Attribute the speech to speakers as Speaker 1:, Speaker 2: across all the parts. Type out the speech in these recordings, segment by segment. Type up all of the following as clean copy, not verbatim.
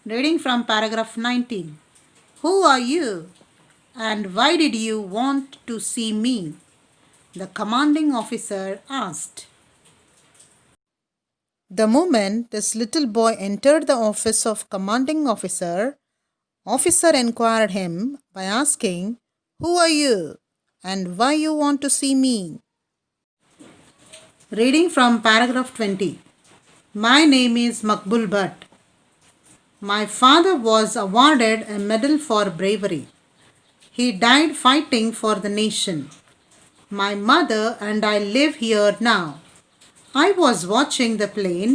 Speaker 1: Reading from paragraph 19. Who are you? And why did you want to see me? The commanding officer asked. The moment this little boy entered the office of commanding officer inquired him by asking, "Who are you? And why you want to see me?" Reading from paragraph 20. My name is Makbul Bhatt. My father was awarded a medal for bravery. He died fighting for the nation. My mother and I live here now. I was watching the plane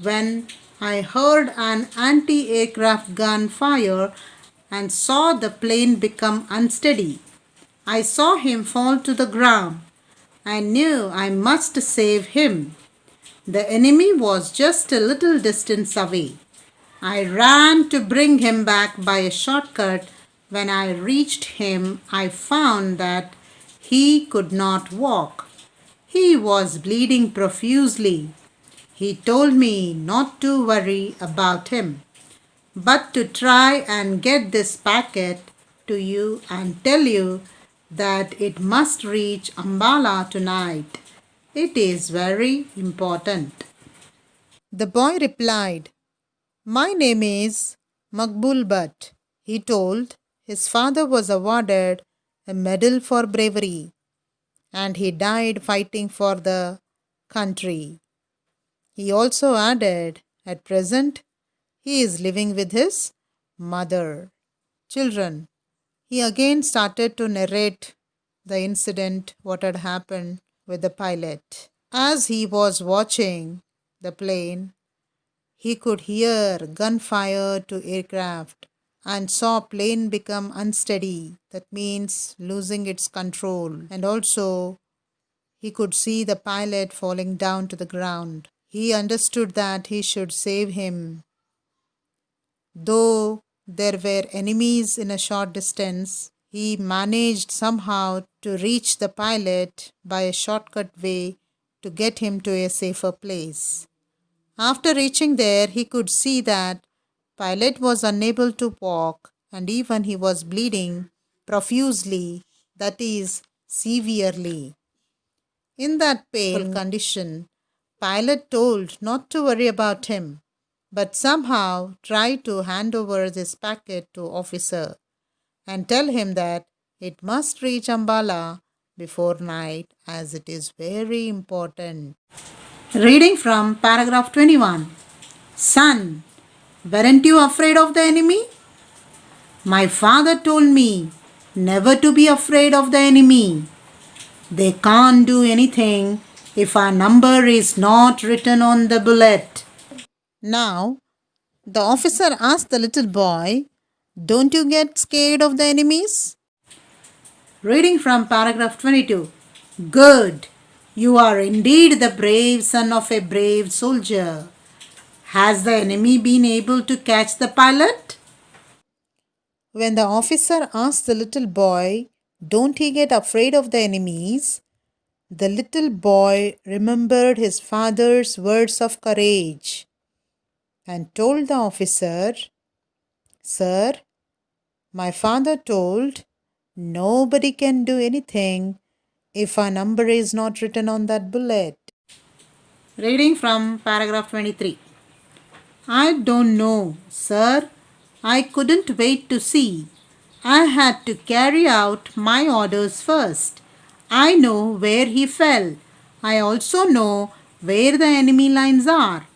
Speaker 1: when I heard an anti-aircraft gun fire and saw the plane become unsteady. I saw him fall to the ground. I knew I must save him. The enemy was just a little distance away. I ran to bring him back by a shortcut. When I reached him, I found that he could not walk. He was bleeding profusely. He told me not to worry about him, but to try and get this packet to you and tell you that it must reach Ambala tonight. It is very important. The boy replied, My name is Makbul Bhatt. He told his father was awarded a medal for bravery and he died fighting for the country. He also added, at present, he is living with his mother. Children, he again started to narrate the incident, what had happened with the pilot. As he was watching the plane, he could hear gunfire to aircraft and saw plane become unsteady. That means losing its control. And also he could see the pilot falling down to the ground. He understood that he should save him. Though there were enemies in a short distance, he managed somehow to reach the pilot by a shortcut way to get him to a safer place. After reaching there, he could see that pilot was unable to walk and even he was bleeding profusely, that is, severely. In that painful condition, pilot told not to worry about him, but somehow tried to hand over this packet to officer and tell him that it must reach Ambala before night as it is very important. Reading from paragraph 21. Son, weren't you afraid of the enemy? My father told me never to be afraid of the enemy. They can't do anything if our number is not written on the bullet. Now, the officer asked the little boy, Don't you get scared of the enemies? Reading from paragraph 22. Good. You are indeed the brave son of a brave soldier. Has the enemy been able to catch the pilot? When the officer asked the little boy, Don't he get afraid of the enemies? The little boy remembered his father's words of courage and told the officer, Sir, my father told nobody can do anything if our number is not written on that bullet. Reading from paragraph 23. I don't know, sir. I couldn't wait to see. I had to carry out my orders first. I know where he fell. I also know where the enemy lines are.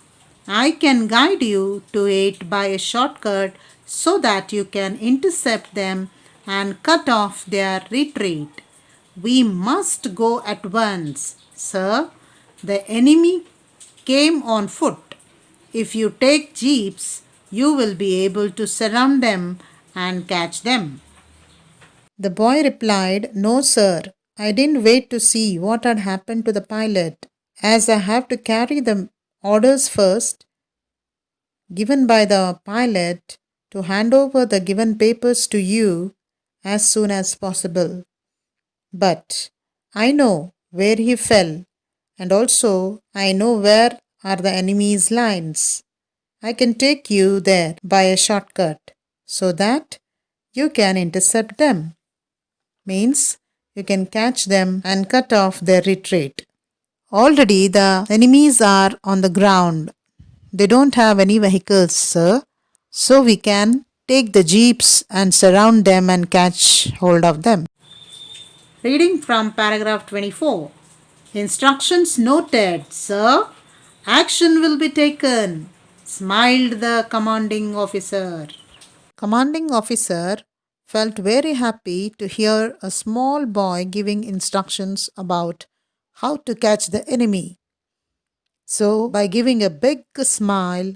Speaker 1: I can guide you to it by a shortcut so that you can intercept them and cut off their retreat. We must go at once, sir. The enemy came on foot. If you take jeeps, you will be able to surround them and catch them. The boy replied, No, sir. I didn't wait to see what had happened to the pilot, as I have to carry the orders first given by the pilot to hand over the given papers to you as soon as possible. But I know where he fell, and also I know where are the enemy's lines. I can take you there by a shortcut so that you can intercept them. Means you can catch them and cut off their retreat. Already the enemies are on the ground. They don't have any vehicles, sir. So we can take the jeeps and surround them and catch hold of them. Reading from paragraph 24. Instructions noted, sir. Action will be taken, smiled the commanding officer. Commanding officer felt very happy to hear a small boy giving instructions about how to catch the enemy. So, by giving a big smile,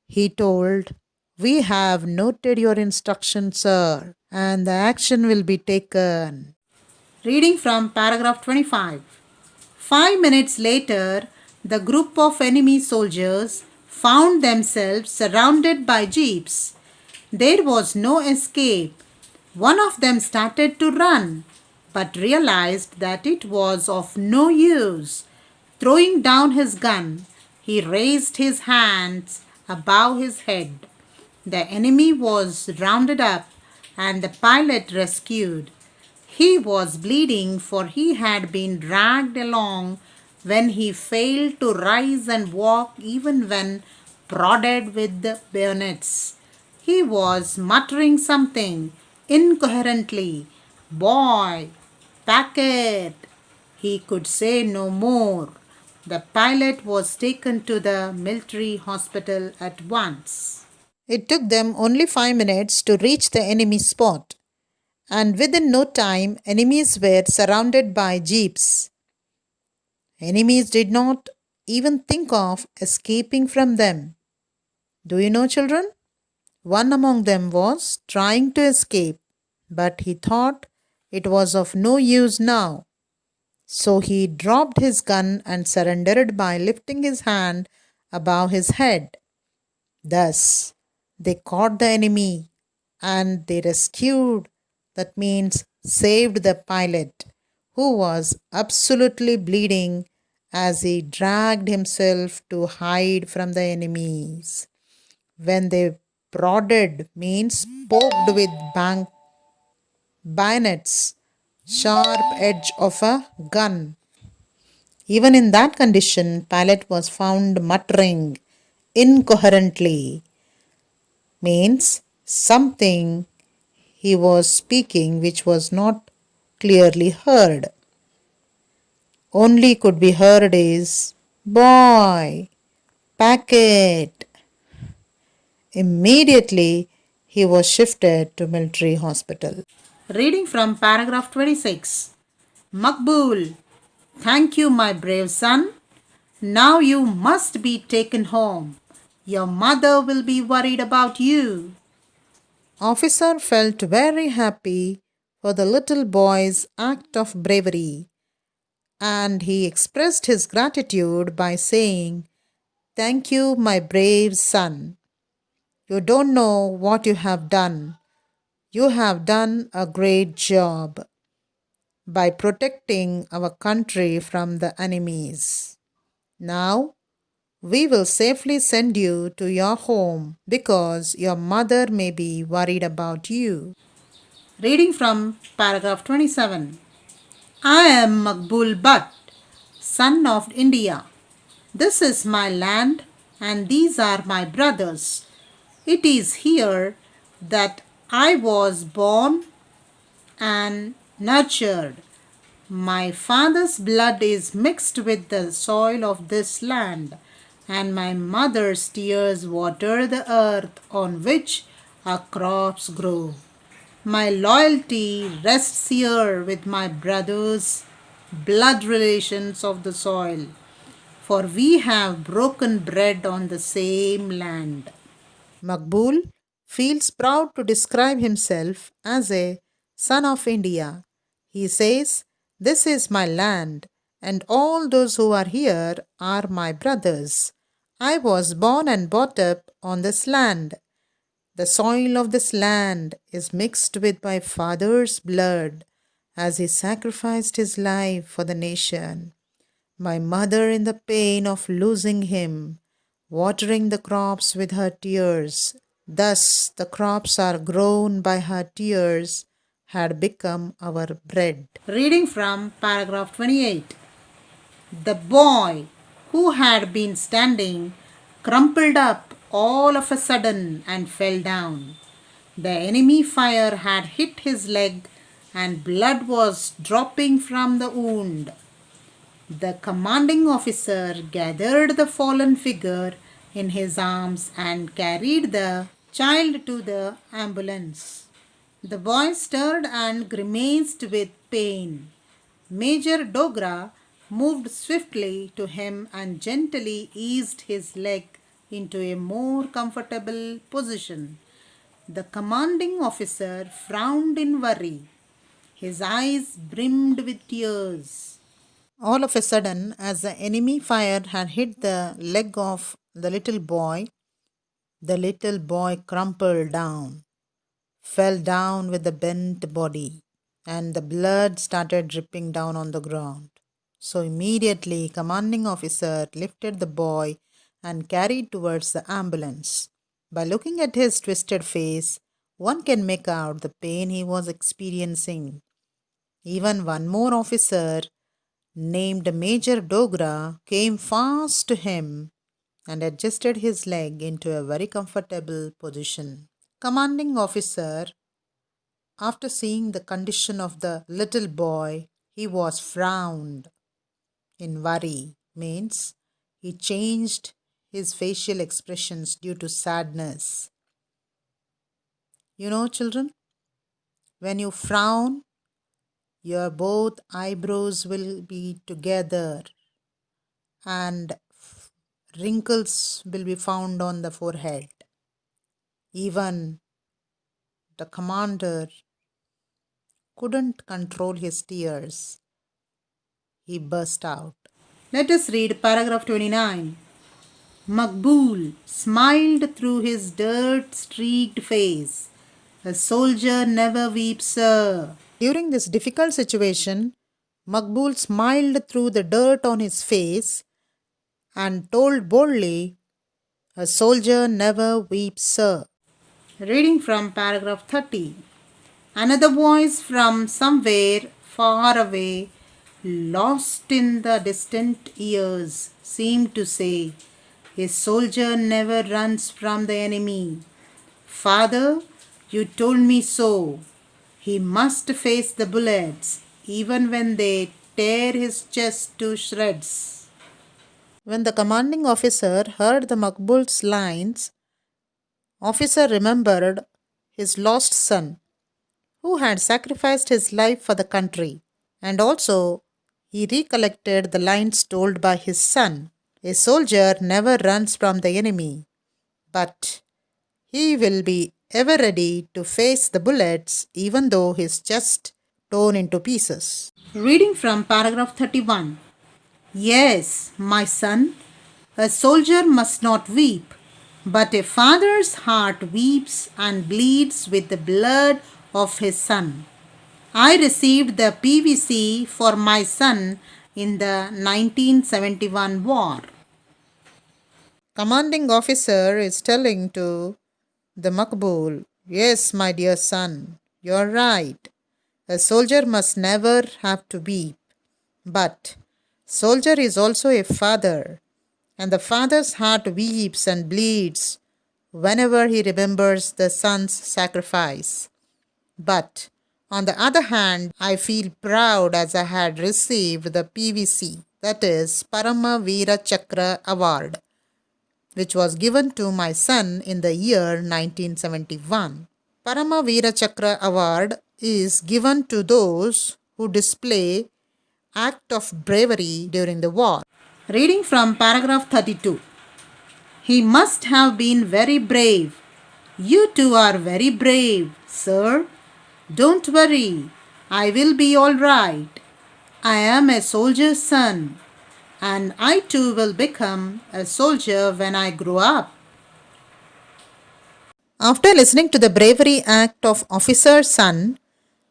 Speaker 1: he told, "We have noted your instructions, sir, and the action will be taken." Reading from paragraph 25. 5 minutes later, the group of enemy soldiers found themselves surrounded by jeeps. There was no escape. One of them started to run, but realized that it was of no use. Throwing down his gun, he raised his hands above his head. The enemy was rounded up and the pilot rescued. He was bleeding, for he had been dragged along when he failed to rise and walk even when prodded with the bayonets. He was muttering something incoherently. Boy, packet. He could say no more. The pilot was taken to the military hospital at once. It took them only 5 minutes to reach the enemy spot, and within no time, enemies were surrounded by jeeps. Enemies did not even think of escaping from them. Do you know, children? One among them was trying to escape, but he thought it was of no use now. So he dropped his gun and surrendered by lifting his hand above his head. Thus, they caught the enemy and they rescued, that means saved the pilot, who was absolutely bleeding as he dragged himself to hide from the enemies. When they prodded, means poked with bayonets, sharp edge of a gun. Even in that condition, pilot was found muttering incoherently, means something he was speaking which was not clearly heard. Only could be heard is boy, packet. Immediately he was shifted to military hospital. Reading from paragraph 26. Makbul, thank you, my brave son. Now you must be taken home. Your mother will be worried about you. Officer felt very happy for the little boy's act of bravery, and he expressed his gratitude by saying, "Thank you, my brave son. You don't know what you have done. You have done a great job by protecting our country from the enemies. Now, we will safely send you to your home because your mother may be worried about you." Reading from paragraph 27. I am Makbul Bhatt, son of India. This is my land and these are my brothers. It is here that I was born and nurtured. My father's blood is mixed with the soil of this land, and my mother's tears water the earth on which our crops grow. My loyalty rests here with my brothers, blood relations of the soil, for we have broken bread on the same land. Makbul feels proud to describe himself as a son of India. He says, "This is my land, and all those who are here are my brothers. I was born and brought up on this land. The soil of this land is mixed with my father's blood as he sacrificed his life for the nation. My mother, in the pain of losing him, watering the crops with her tears. Thus, the crops are grown by her tears had become our bread. Reading from paragraph 28. The boy, who had been standing, crumpled up all of a sudden and fell down. The enemy fire had hit his leg and blood was dropping from the wound. The commanding officer gathered the fallen figure in his arms and carried the child to the ambulance. The boy stirred and grimaced with pain. Major Dogra moved swiftly to him and gently eased his leg into a more comfortable position. The commanding officer frowned in worry. His eyes brimmed with tears. All of a sudden, as the enemy fire had hit the leg of the little boy crumpled down, fell down with the bent body, and the blood started dripping down on the ground. So immediately, commanding officer lifted the boy and carried towards the ambulance. By looking at his twisted face, one can make out the pain he was experiencing. Even one more officer, named Major Dogra, came fast to him and adjusted his leg into a very comfortable position. Commanding officer, after seeing the condition of the little boy, he was frowned in worry, means he changed his facial expressions due to sadness. You know, children, when you frown, your both eyebrows will be together and wrinkles will be found on the forehead. Even the commander couldn't control his tears. He burst out. Let us read paragraph 29. Makbul smiled through his dirt-streaked face. A soldier never weeps, sir. During this difficult situation, Makbul smiled through the dirt on his face and told boldly, a soldier never weeps, sir. Reading from paragraph 30. Another voice from somewhere far away, lost in the distant ears, seemed to say, a soldier never runs from the enemy. Father, you told me so. He must face the bullets, even when they tear his chest to shreds. When the commanding officer heard the Makbul's lines, officer remembered his lost son, who had sacrificed his life for the country, and also he recollected the lines told by his son. A soldier never runs from the enemy, but he will be ever ready to face the bullets even though his chest torn into pieces. Reading from paragraph 31. Yes, my son, a soldier must not weep, but a father's heart weeps and bleeds with the blood of his son. I received the PVC for my son in the 1971 war. Commanding officer is telling to the Makbul, yes, my dear son, you're right. A soldier must never have to weep. But soldier is also a father, and the father's heart weeps and bleeds whenever he remembers the son's sacrifice. But on the other hand, I feel proud as I had received the PVC, that is Parama Veera Chakra Award, which was given to my son in the year 1971. Parama Veera Chakra Award is given to those who display act of bravery during the war. Reading from paragraph 32. He must have been very brave. You too are very brave, sir. Don't worry, I will be all right. I am a soldier's son, and I too will become a soldier when I grow up. After listening to the bravery act of officer's son,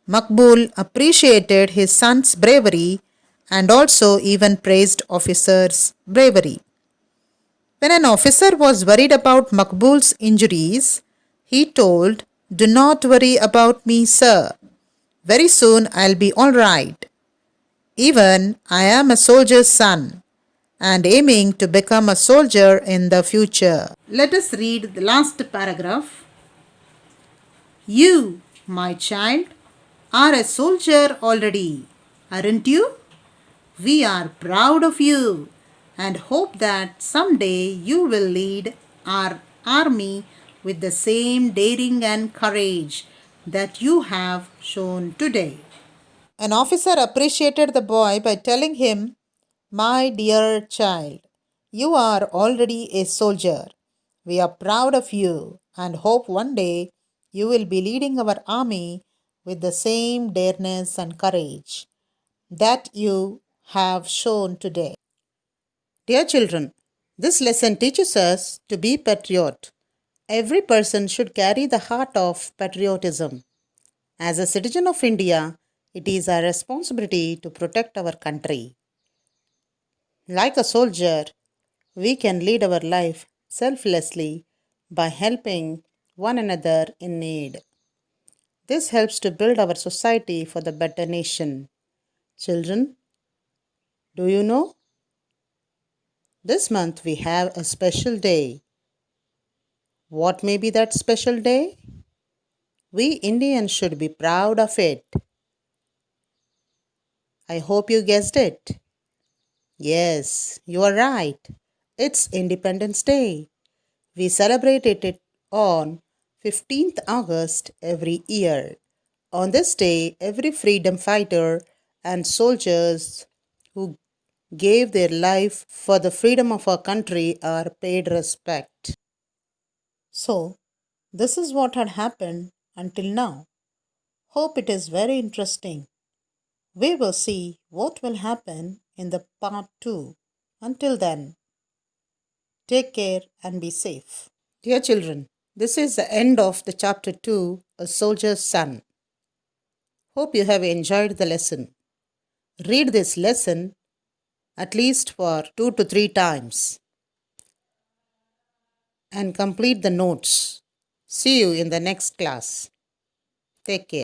Speaker 1: Makbul appreciated his son's bravery and also even praised officer's bravery. When an officer was worried about Makbul's injuries, he told, "Do not worry about me, sir. Very soon I'll be all right. Even I am a soldier's son and aiming to become a soldier in the future." Let us read the last paragraph. You, my child, are a soldier already, aren't you? We are proud of you and hope that someday you will lead our army with the same daring and courage that you have shown today. An officer appreciated the boy by telling him, "My dear child, you are already a soldier. We are proud of you and hope one day you will be leading our army with the same dareness and courage that you have shown today." Dear children, this lesson teaches us to be patriot. Every person should carry the heart of patriotism. As a citizen of India, it is our responsibility to protect our country. Like a soldier, we can lead our life selflessly by helping one another in need. This helps to build our society for the better nation. Children, do you know? This month we have a special day. What may be that special day? We Indians should be proud of it. I hope you guessed it. Yes, you are right. It's Independence Day. We celebrate it on 15th August every year. On this day, every freedom fighter and soldiers who gave their life for the freedom of our country are paid respect. So, this is what had happened until now. Hope it is very interesting. We will see what will happen in the part 2. Until then, take care and be safe. Dear children, this is the end of the chapter 2, A Soldier's Son. Hope you have enjoyed the lesson. Read this lesson at least for 2 to 3 times and complete the notes. See you in the next class. Take care.